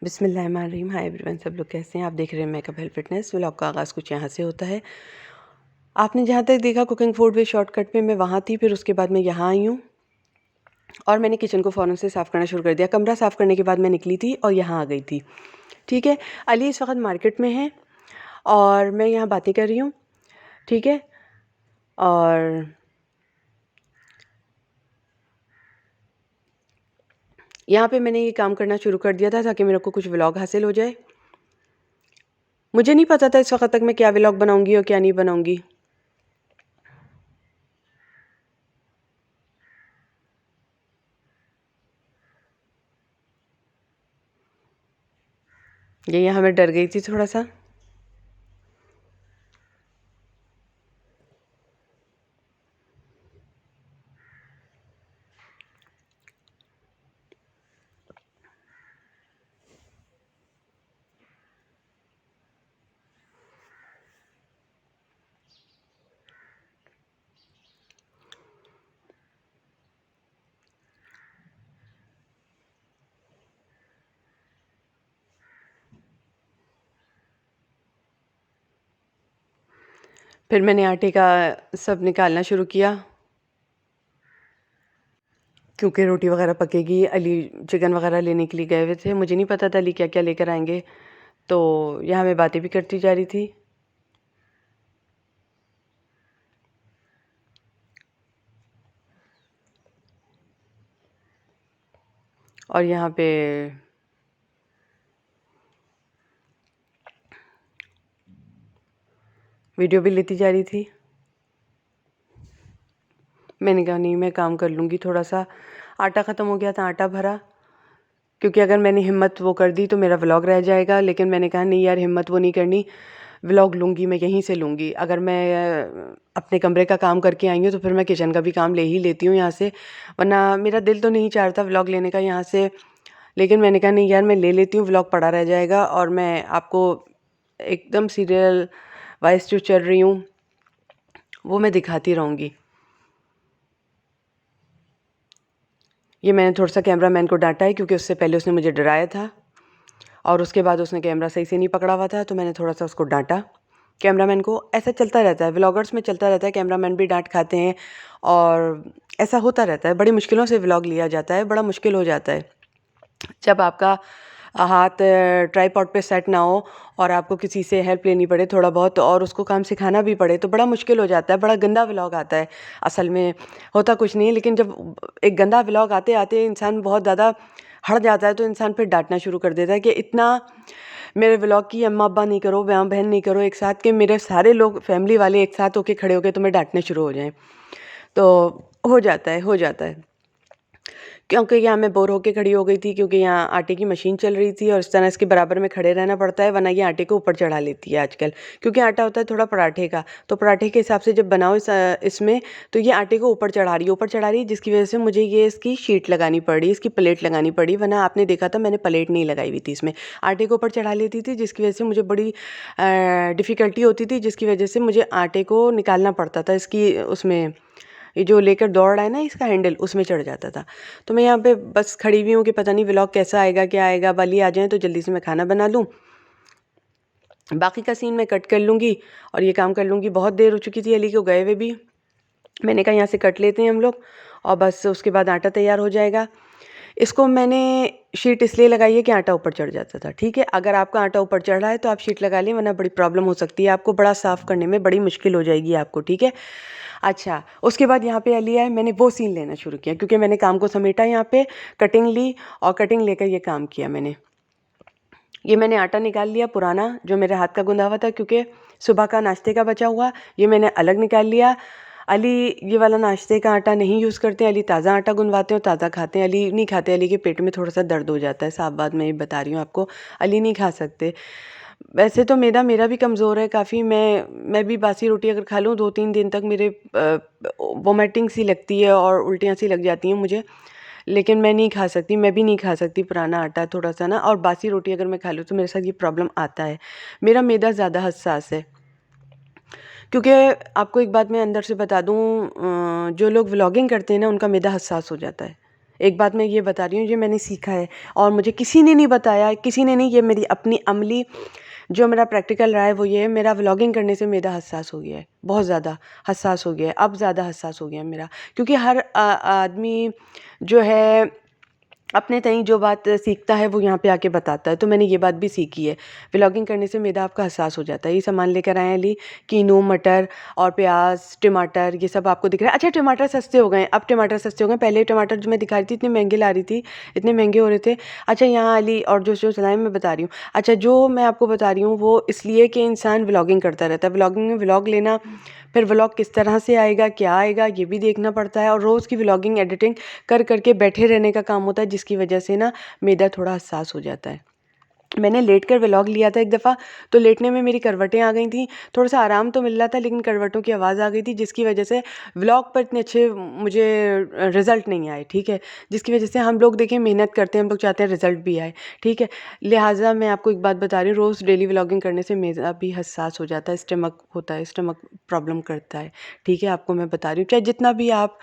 बिस्मिल्लाहिर्रहमानिर्रहीम। Hi everyone, सब लोग कैसे हैं? आप देख रहे हैं मेकअप हेल्थ फिटनेस। व्लॉग का आगाज़ कुछ यहाँ से होता है। आपने जहाँ तक देखा कुकिंग फूड वे शॉर्टकट में मैं वहाँ थी, फिर उसके बाद मैं यहाँ आई हूँ और मैंने किचन को फ़ौरन से साफ़ करना शुरू कर दिया। कमरा साफ़ करने के बाद मैं निकली थी और यहाँ आ गई थी। ठीक है, अली इस वक्त मार्केट में है और मैं यहाँ बातें कर रही हूँ। ठीक है, और यहाँ पे मैंने ये काम करना शुरू कर दिया था ताकि मेरे को कुछ व्लॉग हासिल हो जाए। मुझे नहीं पता था इस वक्त तक मैं क्या व्लॉग बनाऊंगी और क्या नहीं बनाऊंगी। ये यहाँ मैं डर गई थी थोड़ा सा। फिर मैंने आटे का सब निकालना शुरू किया क्योंकि रोटी वगैरह पकेगी। अली चिकन वगैरह लेने के लिए गए हुए थे। मुझे नहीं पता था अली क्या क्या लेकर आएंगे, तो यहाँ मैं बातें भी करती जा रही थी। और यहाँ पे वीडियो भी लेती जा रही थी। मैंने कहा नहीं, मैं काम कर लूँगी। थोड़ा सा आटा ख़त्म हो गया था, आटा भरा, क्योंकि अगर मैंने हिम्मत वो कर दी तो मेरा व्लॉग रह जाएगा। लेकिन मैंने कहा नहीं यार, हिम्मत वो नहीं करनी, व्लॉग लूँगी मैं यहीं से लूँगी। अगर मैं अपने कमरे का काम करके आई हूँ तो फिर मैं किचन का भी काम ले ही लेती हूँ यहाँ से, वरना मेरा दिल तो नहीं चाहता व्लॉग लेने का यहाँ से। लेकिन मैंने कहा नहीं यार, मैं ले लेती हूँ, व्लॉग पड़ा रह जाएगा और मैं आपको एकदम सीरियल वाइज जो चल रही हूँ वो मैं दिखाती रहूँगी। ये मैंने थोड़ा सा कैमरा मैन को डांटा है क्योंकि उससे पहले उसने मुझे डराया था और उसके बाद उसने कैमरा सही से नहीं पकड़ा हुआ था, तो मैंने थोड़ा सा उसको डांटा। कैमरामैन को ऐसा चलता रहता है, व्लॉगर्स में चलता रहता है, कैमरामैन भी डांट खाते हैं और ऐसा होता रहता है। बड़ी मुश्किलों से व्लॉग लिया जाता है, बड़ा मुश्किल हो जाता है जब आपका हाथ ट्राइपॉड पे सेट ना हो और आपको किसी से हेल्प लेनी पड़े थोड़ा बहुत और उसको काम सिखाना भी पड़े, तो बड़ा मुश्किल हो जाता है, बड़ा गंदा व्लॉग आता है। असल में होता कुछ नहीं है, लेकिन जब एक गंदा व्लॉग आते आते इंसान बहुत ज़्यादा हट जाता है तो इंसान फिर डांटना शुरू कर देता है कि इतना मेरे व्लॉग की अम्मा अब्बा नहीं करो, बहन बहन नहीं करो एक साथ, के मेरे सारे लोग फैमिली वाले एक साथ होके खड़े होके तुम्हें डांटने शुरू हो जाएं। तो हो जाता है क्योंकि यहाँ मैं बोर होके खड़ी हो गई थी, क्योंकि यहाँ आटे की मशीन चल रही थी और इस तरह इसके बराबर में खड़े रहना पड़ता है, वरना ये आटे को ऊपर चढ़ा लेती है आजकल। क्योंकि आटा होता है थोड़ा पराठे का, तो पराठे के हिसाब से जब बनाओ इसमें, तो ये आटे को ऊपर चढ़ा रही है, जिसकी वजह से मुझे ये इसकी शीट लगानी पड़ी, इसकी प्लेट लगानी पड़ी। वरना आपने देखा था मैंने प्लेट नहीं लगाई हुई थी, इसमें आटे को ऊपर चढ़ा लेती थी, जिसकी वजह से मुझे बड़ी डिफ़िकल्टी होती थी, जिसकी वजह से मुझे आटे को निकालना पड़ता था। इसकी उसमें ये जो लेकर दौड़ रहा है ना, इसका हैंडल उसमें चढ़ जाता था। तो मैं यहाँ पे बस खड़ी हुई हूँ कि पता नहीं व्लॉग कैसा आएगा, क्या आएगा। वाली आ जाए तो जल्दी से मैं खाना बना लूँ, बाकी का सीन मैं कट कर लूँगी और ये काम कर लूँगी। बहुत देर हो चुकी थी अली को गए हुए भी। मैंने कहा यहाँ से कट लेते हैं हम लोग और बस उसके बाद आटा तैयार हो जाएगा। इसको मैंने शीट इसलिए लगाई है कि आटा ऊपर चढ़ जाता था। ठीक है, अगर आपका आटा ऊपर चढ़ रहा है तो आप शीट लगा लें, वरना बड़ी प्रॉब्लम हो सकती है आपको, बड़ा साफ़ करने में बड़ी मुश्किल हो जाएगी आपको। ठीक है, अच्छा, उसके बाद यहाँ पे अली आए, मैंने वो सीन लेना शुरू किया क्योंकि मैंने काम को समेटा, यहाँ पे कटिंग ली और कटिंग लेकर ये काम किया मैंने। ये मैंने आटा निकाल लिया पुराना जो मेरे हाथ का गुंदा हुआ था, क्योंकि सुबह का नाश्ते का बचा हुआ, ये मैंने अलग निकाल लिया। अली ये वाला नाश्ते का आटा नहीं यूज़ करते, अली ताज़ा आटा गुनवाते हैं और ताज़ा खाते हैं। अली नहीं खाते, अली के पेट में थोड़ा सा दर्द हो जाता है, साफ बात मैं ये बता रही हूँ आपको, अली नहीं खा सकते। वैसे तो मैदा मेरा भी कमज़ोर है काफ़ी, मैं भी बासी रोटी अगर खा लूँ 2-3 दिन तक मेरे वोमिटिंग सी लगती है और उल्टियाँ सी लग जाती हैं मुझे। लेकिन मैं नहीं खा सकती, मैं भी नहीं खा सकती पुराना आटा थोड़ा सा ना, और बासी रोटी अगर मैं खा लूँ तो मेरे साथ ये प्रॉब्लम आता है। मेरा मैदा ज़्यादा हसास है, क्योंकि आपको एक बात मैं अंदर से बता दूँ, जो लोग व्लॉगिंग करते हैं ना उनका मैदा हसास हो जाता है। एक बात मैं ये बता रही हूँ, ये मैंने सीखा है और मुझे किसी ने नहीं बताया, किसी ने नहीं, ये मेरी अपनी अमली जो मेरा प्रैक्टिकल रहा है वो ये है, मेरा व्लॉगिंग करने से मेरा हसास हो गया है, बहुत ज़्यादा हसास हो गया है, अब ज़्यादा हसास हो गया है मेरा, क्योंकि हर आदमी जो है अपने तई जो बात सीखता है वो यहाँ पे आके बताता है, तो मैंने ये बात भी सीखी है। व्लॉगिंग करने से मैदा आपका एहसास हो जाता है। ये सामान लेकर आए हैं अली, कीनू, मटर और प्याज, टमाटर, ये सब आपको दिख रहा है। अच्छा, टमाटर सस्ते हो गए, अब टमाटर सस्ते हो गए, पहले टमाटर जो मैं दिखा रही थी इतने महंगे ला रही थी, इतने महंगे हो रहे थे। अच्छा यहाँ अली, और जो जो चलाएँ मैं बता रही हूँ। अच्छा, जो मैं आपको बता रही हूँ वो इसलिए कि इंसान व्लॉगिंग करता रहता है। व्लॉगिंग में व्लॉग लेना, फिर व्लॉग किस तरह से आएगा, क्या आएगा, ये भी देखना पड़ता है, और रोज़ की व्लॉगिंग एडिटिंग कर करके बैठे रहने का काम होता है, जिसकी वजह से ना मेदा थोड़ा हसास हो जाता है। मैंने लेट कर व्लॉग लिया था एक दफ़ा, तो लेटने में मेरी करवटें आ गई थी, थोड़ा सा आराम तो मिल रहा था लेकिन करवटों की आवाज़ आ गई थी, जिसकी वजह से व्लॉग पर इतने अच्छे मुझे रिज़ल्ट नहीं आए, ठीक है। जिसकी वजह से हम लोग देखिए मेहनत करते हैं, हम लोग चाहते हैं रिज़ल्ट भी आए, ठीक है। लिहाजा मैं आपको एक बात बता रही हूँ, रोज़ डेली व्लॉगिंग करने से मेरा भी हसास हो जाता है, स्टमक होता है, स्टमक प्रॉब्लम करता है, ठीक है। आपको मैं बता रही हूँ, चाहे जितना भी आप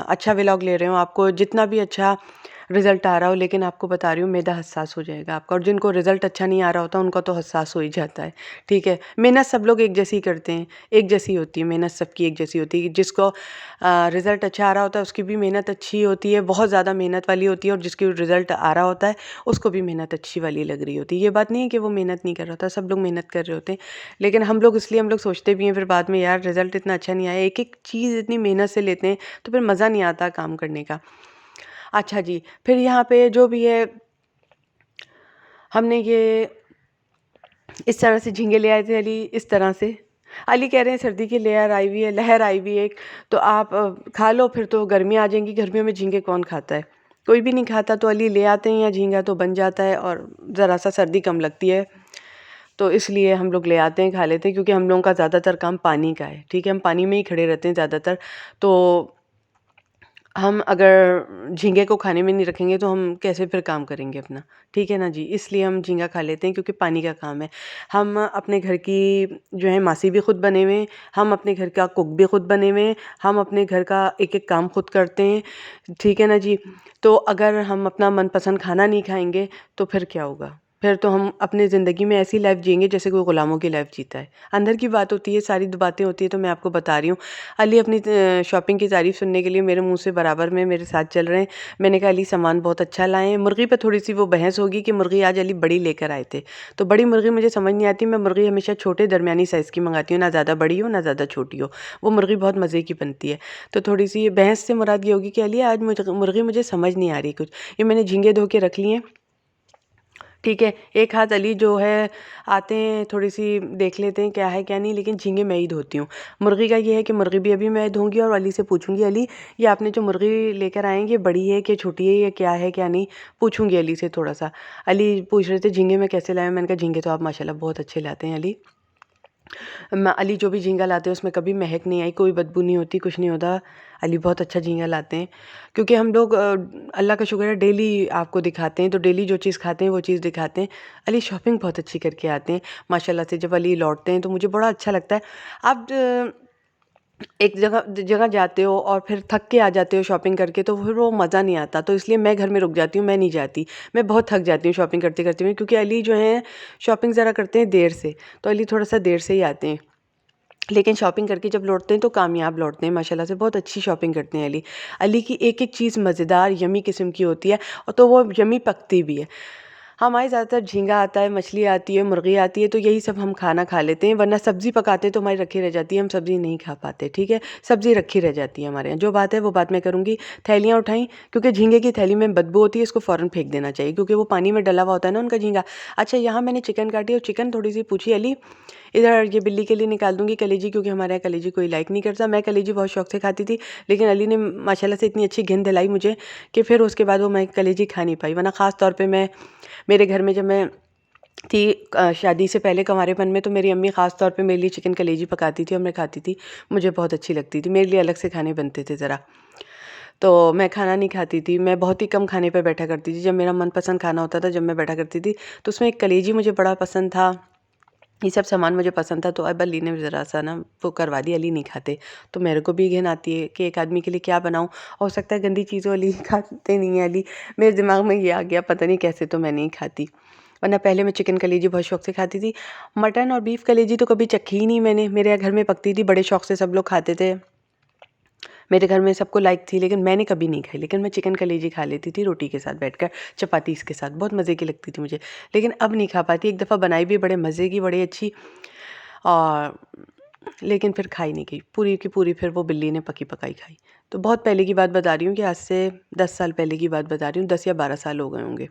अच्छा व्लॉग ले रहे हो, आपको जितना भी अच्छा रिज़ल्ट आ रहा हो, लेकिन आपको बता रही हूँ मेदा हसास हो जाएगा आपका, और जिनको रिज़ल्ट अच्छा नहीं आ रहा होता उनका तो हसास हो ही जाता है, ठीक है। मेहनत सब लोग एक जैसी करते हैं, एक जैसी होती है मेहनत, सबकी एक जैसी होती है। जिसको रिज़ल्ट अच्छा आ रहा होता है उसकी भी मेहनत अच्छी होती है, बहुत ज़्यादा मेहनत वाली होती है, और जिसकी रिज़ल्ट आ रहा होता है उसको भी मेहनत अच्छी वाली लग रही होती है। ये बात नहीं है कि वो मेहनत नहीं कर रहा होता, सब लोग मेहनत कर रहे होते हैं, लेकिन हम लोग इसलिए हम लोग सोचते भी हैं फिर बाद में, यार रिज़ल्ट इतना अच्छा नहीं आया, एक एक चीज़ इतनी मेहनत से लेते हैं तो फिर मज़ा नहीं आता काम करने का। अच्छा जी, फिर यहाँ पे जो भी है, हमने ये इस तरह से झींगे ले आए थे अली, इस तरह से। अली कह रहे हैं सर्दी की लेयर आई हुई है, लहर आई हुई है एक, तो आप खा लो, फिर तो गर्मियाँ आ जाएंगी, गर्मियों में झींगे कौन खाता है, कोई भी नहीं खाता, तो अली ले आते हैं, या झींगा तो बन जाता है और ज़रा सा सर्दी कम लगती है, तो इसलिए हम लोग ले आते हैं, खा लेते हैं, क्योंकि हम लोगों का ज़्यादातर काम पानी का है, ठीक है। हम पानी में ही खड़े रहते हैं ज़्यादातर, तो हम अगर झींगे को खाने में नहीं रखेंगे तो हम कैसे फिर काम करेंगे अपना, ठीक है ना जी। इसलिए हम झींगा खा लेते हैं, क्योंकि पानी का काम है। हम अपने घर की जो है मासी भी खुद बने हुए हैं, हम अपने घर का कुक भी खुद बने हुए हैं, हम अपने घर का एक एक काम खुद करते हैं, ठीक है ना जी। तो अगर हम अपना मनपसंद खाना नहीं खाएंगे तो फिर क्या होगा, फिर तो हम अपनी ज़िंदगी में ऐसी लाइफ जिएंगे जैसे कोई ग़ुलामों की लाइफ जीता है। अंदर की बात होती है, सारी बातें होती है, तो मैं आपको बता रही हूँ। अली अपनी शॉपिंग की तारीफ़ सुनने के लिए मेरे मुंह से बराबर में मेरे साथ चल रहे हैं। मैंने कहा अली सामान बहुत अच्छा लाए हैं। मुर्गी पे थोड़ी सी वो बहस होगी कि मुर्गी आज अली बड़ी लेकर आए थे, तो बड़ी मुर्गी मुझे समझ नहीं आती, मैं मुर्गी हमेशा छोटे दरमियानी साइज़ की मंगाती हूँ, ना ज़्यादा बड़ी हो ना ज़्यादा छोटी हो, वो मुर्गी बहुत मज़े की बनती है। तो थोड़ी सी बहस से मुराद ये होगी कि अली आज मुर्गी मुझे समझ नहीं आ रही कुछ। ये मैंने झींगे धो के रख लिए हैं, ठीक है। एक हाथ अली जो है आते हैं, थोड़ी सी देख लेते हैं क्या है क्या नहीं, लेकिन झींगे मैं ही धोती हूँ। मुर्गी का ये है कि मुर्गी भी अभी मैं धोऊंगी, और अली से पूछूंगी, अली ये आपने जो मुर्गी लेकर आए हैं ये बड़ी है कि छोटी है, या क्या है क्या नहीं, पूछूंगी अली से थोड़ा सा। अली पूछ रहे थे झींगे में कैसे लाए, मैंने कहा झींगे तो आप माशाल्लाह बहुत अच्छे लाते हैं अली। अली जो भी झींगा लाते हैं उसमें कभी महक नहीं आई, कोई बदबू नहीं होती, कुछ नहीं होता। अली बहुत अच्छा झींगा लाते हैं, क्योंकि हम लोग अल्लाह का शुक्र है डेली आपको दिखाते हैं, तो डेली जो चीज़ खाते हैं वो चीज़ दिखाते हैं। अली शॉपिंग बहुत अच्छी करके आते हैं माशाल्लाह से। जब अली लौटते हैं तो मुझे बड़ा अच्छा लगता है। आप एक जगह जगह जाते हो और फिर थक के आ जाते हो शॉपिंग करके, तो फिर वो मज़ा नहीं आता, तो इसलिए मैं घर में रुक जाती हूँ, मैं नहीं जाती। मैं बहुत थक जाती हूँ शॉपिंग करते करते हुए, क्योंकि अली जो हैं शॉपिंग ज़रा करते हैं देर से, तो अली थोड़ा सा देर से ही आते हैं, लेकिन शॉपिंग करके जब लौटते हैं तो कामयाब लौटते हैं माशाल्लाह से। बहुत अच्छी शॉपिंग करते हैं अली। अली की एक एक चीज़ मज़ेदार यमी किस्म की होती है, और तो वो यमी पकती भी है। हमारे ज़्यादातर झींगा आता है, मछली आती है, मुर्गी आती है, तो यही सब हम खाना खा लेते हैं, वरना सब्ज़ी पकाते हैं तो हमारी रखी रह जाती है, हम सब्ज़ी नहीं खा पाते, ठीक है। सब्ज़ी रखी रह जाती है हमारे यहाँ। जो बात है वो बात मैं करूँगी। थैलियाँ उठाई, क्योंकि झींगे की थैली में बदबू होती है, इसको फ़ौरन फेंक देना चाहिए, क्योंकि वो पानी में डला हुआ होता है ना उनका झींगा। अच्छा यहाँ मैंने चिकन काटी, और चिकन थोड़ी सी पूछी अली, इधर ये बिल्ली के लिए निकाल दूंगी कलेजी, क्योंकि हमारे यहाँ कलेजी कोई लाइक नहीं करता। मैं कलेजी बहुत शौक से खाती थी, लेकिन अली ने माशाल्लाह से इतनी अच्छी घिन दिलाई मुझे कि फिर उसके बाद वो मैं कलेजी खा नहीं पाई। वरना ख़ास तौर पे मैं मेरे घर में जब मैं थी शादी से पहले कंवारेपन में, तो मेरी अम्मी ख़ास तौर पे मेरे लिए चिकन कलेजी पकाती थी और मैं खाती थी, मुझे बहुत अच्छी लगती थी। मेरे लिए अलग से खाने बनते थे ज़रा, तो मैं खाना नहीं खाती थी, मैं बहुत ही कम खाने पे बैठा करती थी। जब मेरा मनपसंद खाना होता था, जब मैं बैठा करती थी, तो उसमें एक कलेजी मुझे बड़ा पसंद था, ये सब सामान मुझे पसंद था, तो अब अली ने ज़रा सा ना वो करवा दिया, अली नहीं खाते। तो मेरे को भी घिन आती है कि एक आदमी के लिए क्या बनाऊँ। हो सकता है गंदी चीज़ हो, अली खाते नहीं है अली। मेरे दिमाग में ये आ गया, पता नहीं कैसे, तो मैं नहीं खाती। वरना पहले मैं चिकन कलेजी बहुत शौक़ से खाती थी। मटन और बीफ कलेजी तो कभी चखी ही नहीं मैंने। मेरे घर में पकती थी, बड़े शौक़ से सब लोग खाते थे। मेरे घर में सबको लाइक थी, लेकिन मैंने कभी नहीं खाई। लेकिन मैं चिकन कलेजी खा लेती थी रोटी के साथ बैठकर, चपाती के साथ, बहुत मज़े की लगती थी मुझे। लेकिन अब नहीं खा पाती। एक दफ़ा बनाई भी बड़े मज़े की, बड़ी अच्छी, और लेकिन फिर खाई नहीं गई पूरी की पूरी। फिर वो बिल्ली ने पकी पकाई खाई। तो बहुत पहले की बात बता रही हूँ कि आज से 10 साल पहले की बात बता रही हूँ, 10 या 12 साल हो गए होंगे।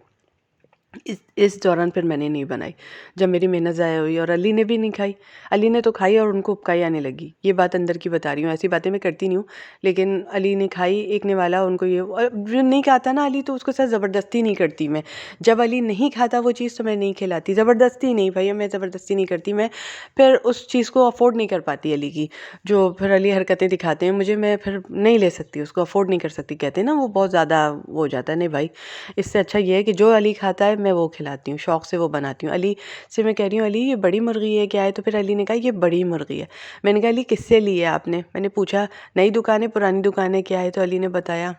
इस दौरान फिर मैंने नहीं बनाई, जब मेरी मेहनत ज़ाया हुई। और अली ने भी नहीं खाई। अली ने तो खाई और उनको उपकाई आने लगी। ये बात अंदर की बता रही हूँ, ऐसी बातें मैं करती नहीं हूँ। लेकिन अली ने खाई, एक ने वाला, उनको ये, और जो नहीं खाता ना अली, तो उसके साथ ज़बरदस्ती नहीं करती मैं। जब अली नहीं खाता वो चीज़, तो मैं नहीं खिलाती। ज़बरदस्ती नहीं भैया, मैं ज़बरदस्ती नहीं करती। मैं फिर उस चीज़ को अफोर्ड नहीं कर पाती अली की, जो फिर अली हरकतें दिखाते हैं मुझे, मैं फिर नहीं ले सकती उसको, अफोर्ड नहीं कर सकती। कहते हैं ना वो बहुत ज़्यादा वो हो जाता है। नहीं भाई, इससे अच्छा ये है कि जो अली खाता है मैं वो खिलाती हूँ, शौक़ से वो बनाती हूँ। अली से मैं कह रही हूँ, अली ये बड़ी मुर्गी है क्या है? तो फिर अली ने कहा ये बड़ी मुर्गी है। मैंने कहा अली किससे ली है आपने? मैंने पूछा नई दुकान है, पुरानी दुकान है, क्या है? तो अली ने बताया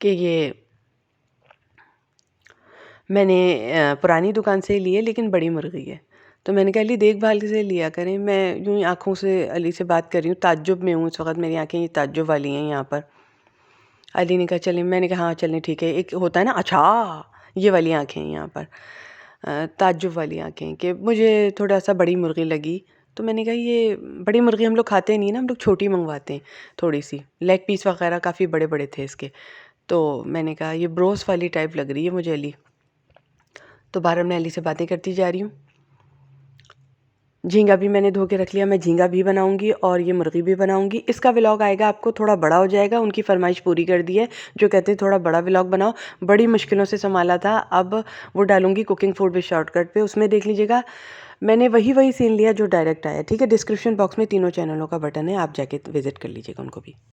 कि ये मैंने पुरानी दुकान से ली है, लेकिन बड़ी मुर्गी है। तो मैंने कहा अली देखभाल से लिया करें। मैं यूँ ही आँखों से अली से बात कर रही हूँ, ताज्जुब में हूँ इस वक़्त, मेरी आँखें ये ताज्जुब वाली हैं यहाँ पर। अली ने कहा चलें, मैंने कहा हाँ चलें ठीक है। एक होता है ना, अच्छा ये वाली आँखें हैं यहाँ पर, ताज्जुब वाली आँखें, कि मुझे थोड़ा-सा बड़ी मुर्गी लगी। तो मैंने कहा ये बड़ी मुर्गी हम लोग खाते नहीं ना, हम लोग छोटी मंगवाते हैं थोड़ी-सी। लेग पीस वग़ैरह काफ़ी बड़े-बड़े थे इसके। तो मैंने कहा ये ब्रोस्ट वाली टाइप लग रही है मुझे अली। तो बहरहाल मैं अली से बातें करती जा रही हूँ। झींगा भी मैंने धो के रख लिया, मैं झींगा भी बनाऊँगी और ये मुर्गी भी बनाऊँगी। इसका व्लॉग आएगा आपको, थोड़ा बड़ा हो जाएगा, उनकी फ़रमाइश पूरी कर दी है, जो कहते हैं थोड़ा बड़ा व्लॉग बनाओ। बड़ी मुश्किलों से सँभाला था, अब वो डालूँगी कुकिंग फूड विद शॉर्टकट पे, उसमें देख लीजिएगा। मैंने वही सीन लिया जो डायरेक्ट आया, ठीक है? डिस्क्रिप्शन बॉक्स में तीनों चैनलों का बटन है, आप जाके विज़िट कर लीजिएगा उनको भी।